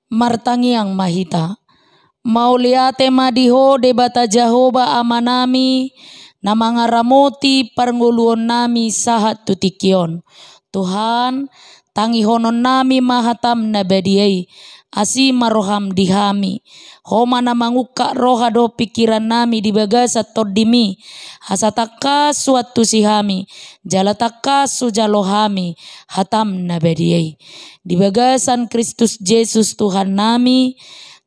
martangiang mahita. Mauliate madiho debata Jahoba amanami na mga ramoti parnguluon nami sahat tutikion. Tuhan, tangihonon nami mahatam na badiay, asi maroham dihami. Homa na manguka roha do pikiran nami di bagasa todimi. Hasataka suatu sihami, jalataka sujalohami, hatam na badiay. Di bagasan Kristus Yesus Tuhan nami,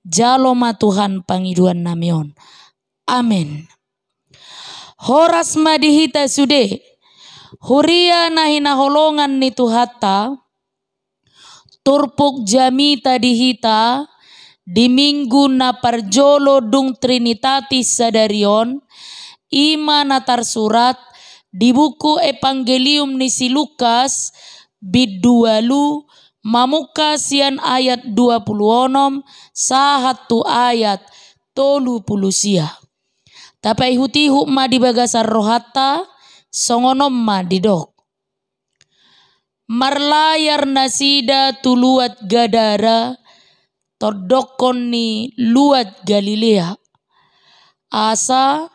jaloma Tuhan pangiduan namion. Amin. Horas madihita sude, huria na hinaholongan ni Tuhata, turpuk jamita dihita, di minggu na parjolo dung Trinitatis sadarion, ima na tarsurat, di buku Evangelium ni si Lukas, bidualu, mamuka sian ayat 26, sahatu ayat 30 sia. Tapai hutihu ma di bagasar rohata, songonom ma didok. Marlayar nasida tuluat Gadara, tordokon ni luat Galilea. Asa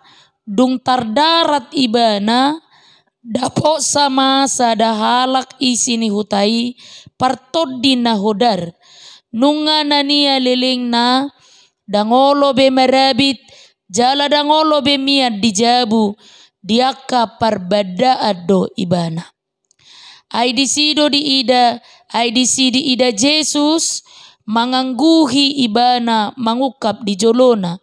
dung tardarat ibana, dapo sama sadahalak isini hutai, partod na hodar. Nunga nania leling na, dangolo be marabit, jala dangolo be miat dijabu, diaka parbada ado ibana. Ay disido di ida Jesus, mangangguhi ibana mangukap di jolona,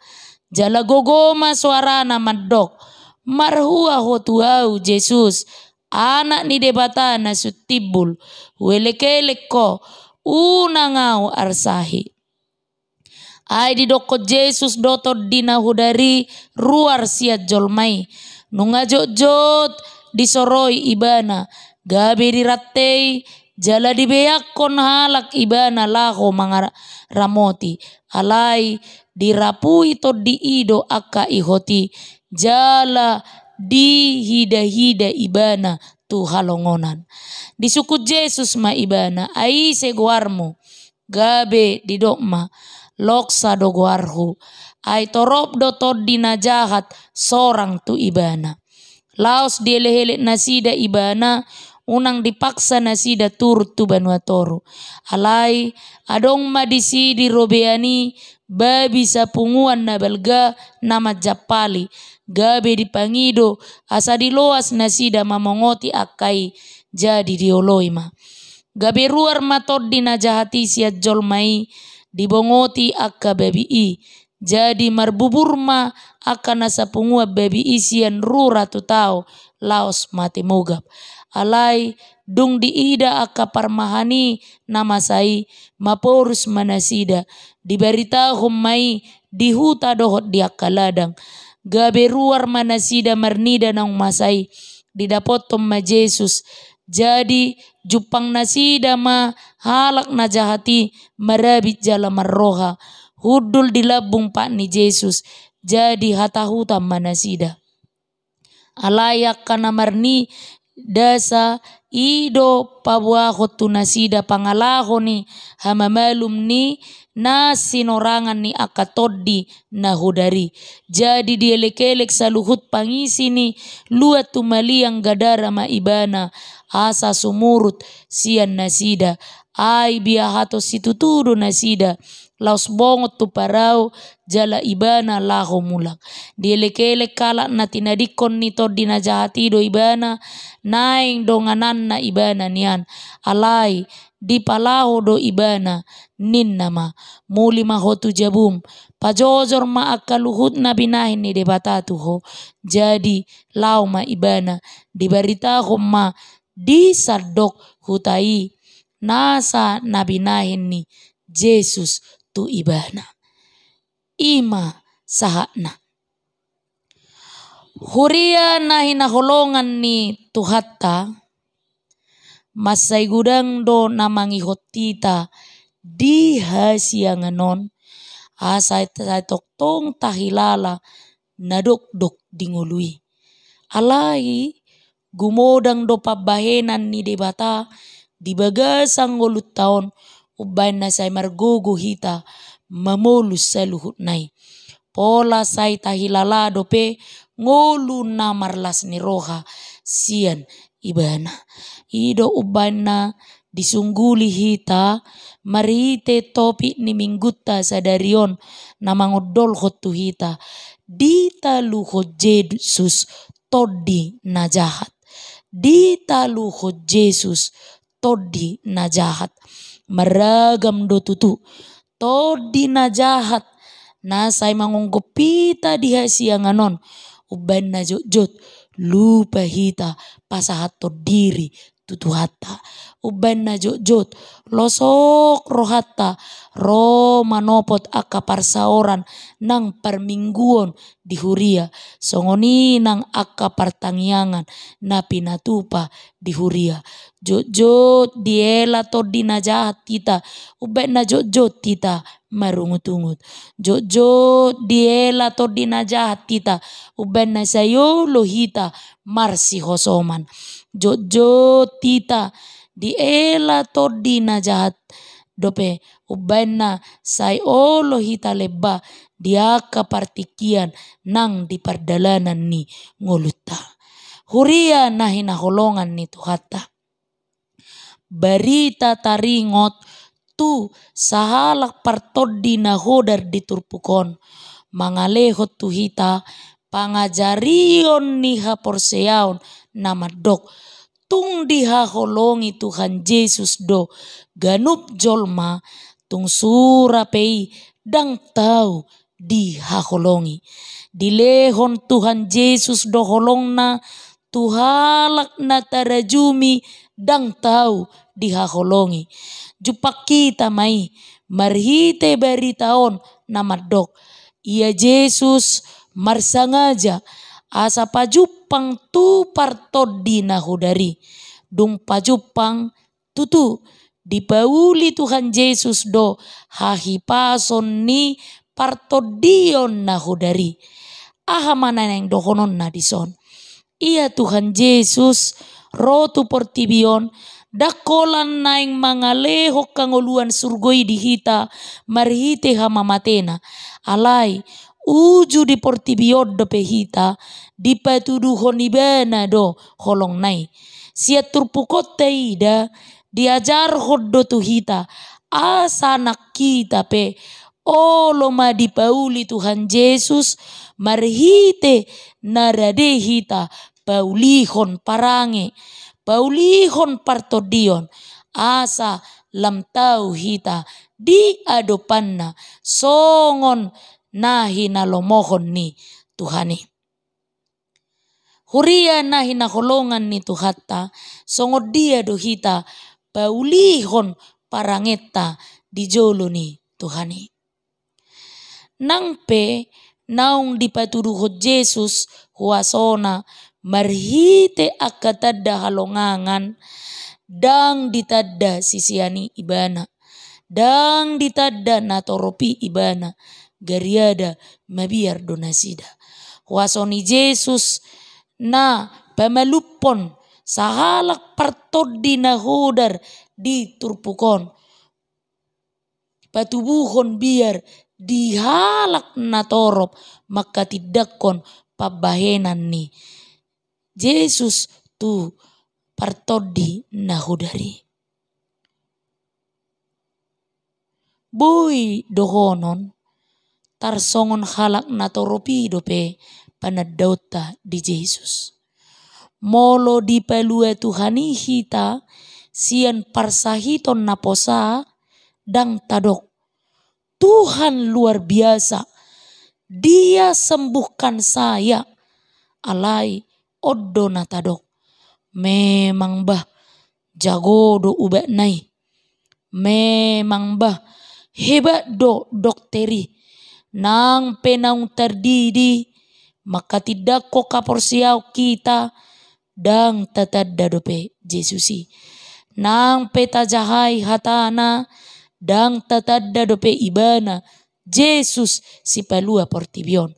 jala gogoma suarana maddok, marhua hotuau Jesus, anak ni debata na sutibul, welekelek ko, unangau arsahi. Ay didoko Jesus dotod dinahudari ruar siat jolmai, nungajot-jot disoroi ibana, gabe diratei, jala dibeyakon halak ibana laho mga ramoti, alai dirapui to di ido aka ihoti, jala di hida-hida ibana tu halongonan. Disukut Jesus ma ibana, ai seguarmu, gabe didokma, loksa doguarhu, ay torop do todi na jahat sorang tu ibana. Laos dielehele nasida ibana, unang dipaksa nasida turut tu banuatoru. Alai adong madisi di robeani, babi sapunguan na balga nama japali, gabe dipangido asa diloas nasida mamongoti akai jadi dioloima. Gabe ruar matod dinajahati siat jolmai, dibongoti akka babi i, jadi marbuburma akka nasapungua babi isian rura tu tau laos mati mugap. Alai dung diida akka parmahani nama sai maporus manasida, diberita humai dihuta dohot di akka ladang, gabe ruar manasida marnida nang masai didapotom ma Jesus, jadi jupang nasida ma halak najahati marabit jala marroha, hudul dilabung pak ni Jesus, jadi hatahutam manasida. Alayak kana marni dasa ido pabuahot tu nasida pangalaho ni hamamalum ni na sinorangan ni akatodi na hudari, jadi dielek-elek saluhut pangisi ni luat tumaliang Gadara ma ibana, asa sumurut sian nasida, ay biahato situtudo nasida, laos bongot tu parau jala ibana laho mulak. Dielek-elek kalak na tinadikon nito dinajahatido ibana, naing donganan na ibana nian, alai di palaho do ibana nin nama, muli mahotu jabum, pajojor ma akaluhut na binahin ni debatatu ho, jadi lau ma ibana, dibarita ho ma disadok hutai, nasa nabinahin ni Jesus tu ibana. Ima sahakna. Huria na hinaholongan ni Tuhata, masay gudang do namangihotita di hasianganon, asay toktong tahilala nadok-dok dingului. Alai gumodang do pabahenan ni debata di bagasang ulut taon, uban na say margugo hita mamulus sa luhut nai. Pola say tahilala dope ngolu na marlas ni roha sian ibana. Ido uban na disungguli hita marite topi ni minggutta sadarion na mangodol hotu hita. Dita luho Jesus todi na jahat. Dita luho Jesus todi na jahat. Maragam do tutu todi na jahat. Nasay mangunggupita diha sianganon. Uban na jot lupa hita pasahat to diri tutuhata. Uban na jot losok rohata ro manopot akaparsaoran nang permingguon di huria. Songoni nang akapartangyangan na pinatupa di huria. Jot diela to dinajahat kita. Uban na jot kita marungut-ungut. Jot diela to dinajahat kita. Uban na sayo lohita marsi hosoman. Jot tita diela to dinajahat dope. Uban na sayo lohita leba dia kapartikian nang di pardalanan ni ngoluta. Huria na hinaholongan ni tuhata. Barita taringot tu sahalak partodi na hodar diturpukon. Mangalehot tu hita pangajarion ni haporseaon na madok. Tung dihaholongi Tuhan Yesus do ganup jolma tung surapei dang tau dihaholongi. Dilehon Tuhan Yesus do holongna tuhalak na tarajumi dang tau dihaholongi. Jupak kita mai marhite baritaon na madok. Ia Yesus marsangaja asa pajupang tu partodi na hudari. Dung pajupang tutu dipauli Tuhan Yesus do hahipason ni partodion na hudari. Aha mana yang dohonon na dison. Ia Tuhan Yesus rotu portibion dakolan naing mangalehok kangoluan surgoi di hita marhite hamamatena. Alai uju di portibion do pehita dipatuduhon ibana do holong nai. Sia turpukota ida diajar hoddo tu hita asa anak kita pe oloma dipauli Tuhan Yesus marhite narade hita paulihon parange. Paulihon partodion asa lam tau hita di adopanna songon nahi nalomohon ni Tuhani. Huria nahi naholongan ni Tuhata songod dia do hita paulihon parangeta di jolo ni Tuhani. Nangpe naung dipatuduhot Yesus huasona marhite akatadda halongangan dang ditadda sisiani ibana. Dang ditadda natoropi ibana gariada mabiar donasida. Huasoni Yesus na pamalupon sahalak partodi na hodar di turpukon. Patubuhon biar dihalak na torop makatidakon pabahenan ni Yesus tu partodi na hodari. Boy dohonon tarsongon halak na toropi dope panadauta di Yesus. Molo di palua Tuhani hita sian parsahiton na posa dang tadok. Tuhan luar biasa. Dia sembuhkan saya. Alai oddo na tadok. Memang bah jago do ubak nai. Memang bah hebat do dokteri. Nang penang terdidi maka tidak ko kaporsiau kita dang tatadda dope Jesusi. Nang peta jahai hatana dang tatadda dope ibana Jesus si palua portibion.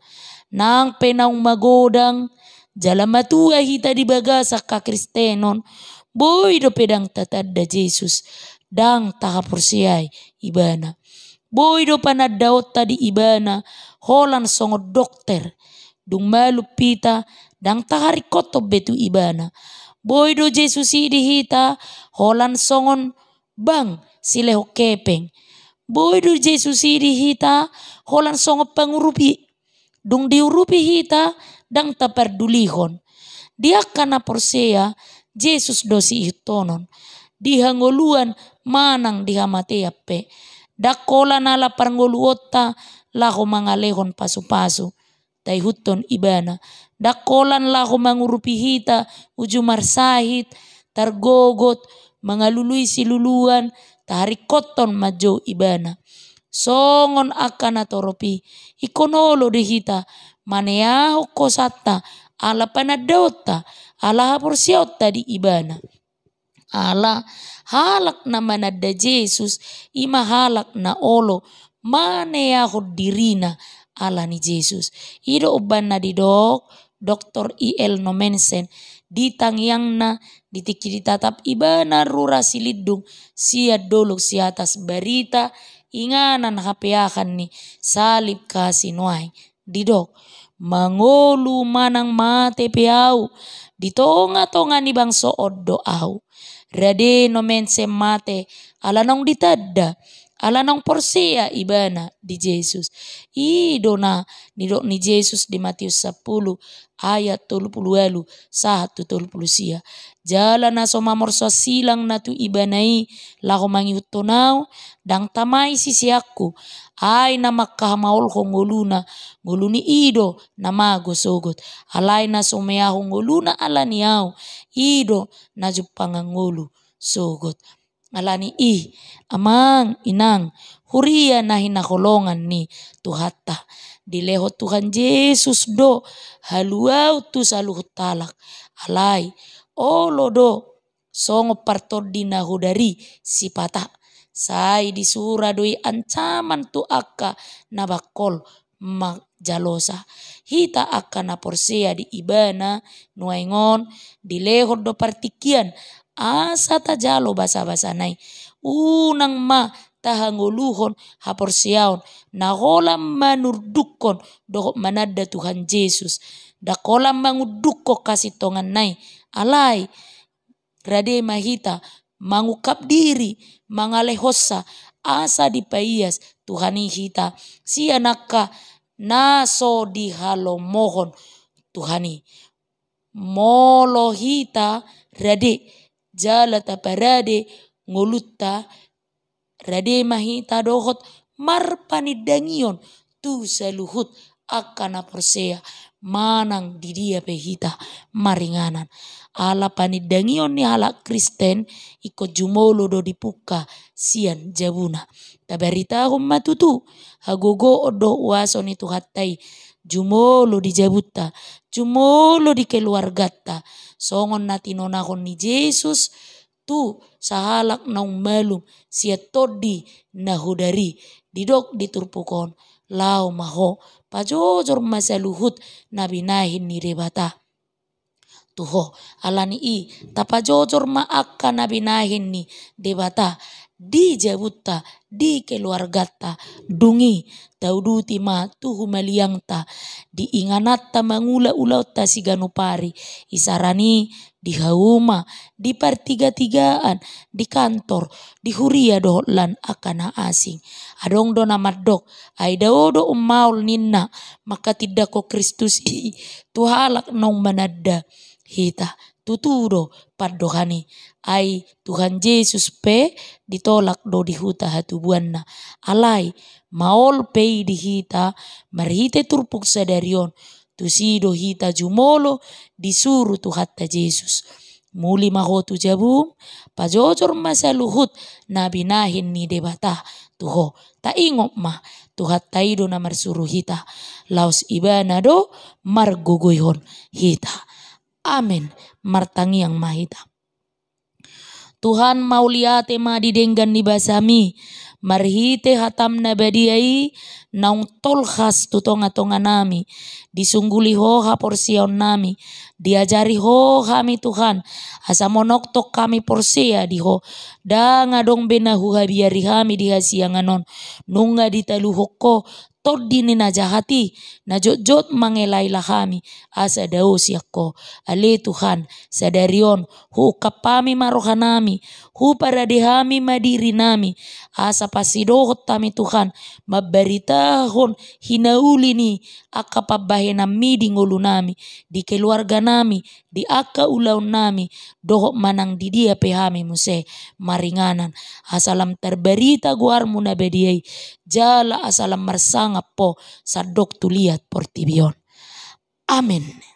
Nang penang magodang jalan matua hita di bagasa ka kristenon boy do pedang tatadda Jesus dang tahapursiay ibana. Boy do panadaot tadi ibana holan songo dokter dung malupita dang tahari koto betu ibana. Boy do Jesus dihita holan songon bang sileho kepeng. Boy do Jesus dihita holan songo pangurupi dung diurupi hita dang tapardulihon. Dia kana porsea Jesus dosi ihtonon. Dihangoluan manang dihamatea pe. Dakola nala parngoluota laho mangalehon pasu-pasu. Tai huton ibana. Dakolan laho mangurupi hita ujumar sahit targogot mangalului siluluan tarikoton majo ibana. Songon akan atoropi ikonolo dihita maneaho kosata ala panadaota ala haporsiota di ibana. Ala halak na manada Jesus ima halak na olo maneaho dirina ala ni Jesus. Ido uban na didok Dr. I.L. Nomensen ditang yang na ditiki ditatap ibana rura silidung sia dolok si atas barita inganan hapeakan ni salib kasinuai didok mangolu manang mate peau di tonga-tonga ni bangso oddo au rade nomense mate alanong ditadda alanong porsea ibana di Jesus idona nidok ni Jesus di Matius 10 ayat 38 1 jalan na somamorso silang na tu ibanai lako mangiutonau dang tamai sisi aku ay na makahamaol ko ngoluna ngoluni ido na mago sogot alay na sumeaho ngoluna alaniaw ido na jupangangolu sogot alani amang inang huria na hinakolongan ni tuhata dileho Tuhan Yesus do haluau tu saluhut talak alay olo do songo partodina hudari sipata sai disura doi ancaman tu akka nabakol jalosa hita akka na porsea di ibana nuaingon dileho do partikian asa tajalo basa-basa nai unang ma tahangoluhon haporsiaon na holam manurdukon do manada Tuhan Yesus da kolam mangudukko kasih tongan nai alai rade mahita mangukap diri mangalehosa asa dipaias Tuhani hita si anaka naso dihalo mohon Tuhani molo hita rade jala taparade ngolutta rade mahita dohot marpanidangion tu saluhut akana porsea manang didia pehita maringanan ala panidangion ni ala Kristen iko jumolo do dipuka sian jabuna tabarita matutu hagogo odo waso ni tuhatai jumolo di jabuta jumolo di keluargata songon natinonahon ni Jesus tu sahalak naung malum sia todi nahudari didok diturpukon lau maho pajojor masaluhut nabinahin ni rebata tuho alani tapajojor ma akka nabinahin ni debata di jabuta di keluargata dungi tauduti ma tuhu maliangta di inganatta mangula ulauta siganupari isarani di hauma di partiga-tigaan di kantor di huria dohlan akana asing adong do namadok ay daodo maul ninna maka tidak ko Kristus tuhalak nong manada hita tutudo padohani ay Tuhan Yesus pe ditolak do di huta hatubuanna alai maol pe di hita marhite turpuk sadarion tusido hita jumolo disuruh tu hatta Yesus muli mahotu jabum pajojor masaluhut nabinahin ni debata tuho ta ingop mah tuhat taido na marsuruh hita laos ibana do margogoyhon hita amin martangiang mahita Tuhan mauliate ma didenggan ni basami marhite hatam na badiai naung tolhas tu tonga-tonga nami, disungguli ho ha porsion nami, diajari ho kami Tuhan, asa monoktok kami porsea di ho, da ngadong benahu habiari kami di hasianganon, nunga ditalu hoko, toddi ni najahati, na jot-jot mangelailah kami, asa daos yakko, ale Tuhan, sadarion, hu kapami marohanami, hu paradehami madiri nami, asa pasidohot tami Tuhan, mabaritahon hinauli ni, akapabahenami di ngulu nami, di keluarga nami, di aka ulaun nami, dohok manang di dia pehami muse, maringanan, asalam terberita guarmu nabediai, jala asalam marsangap po sadok tuliat portibion. Amin.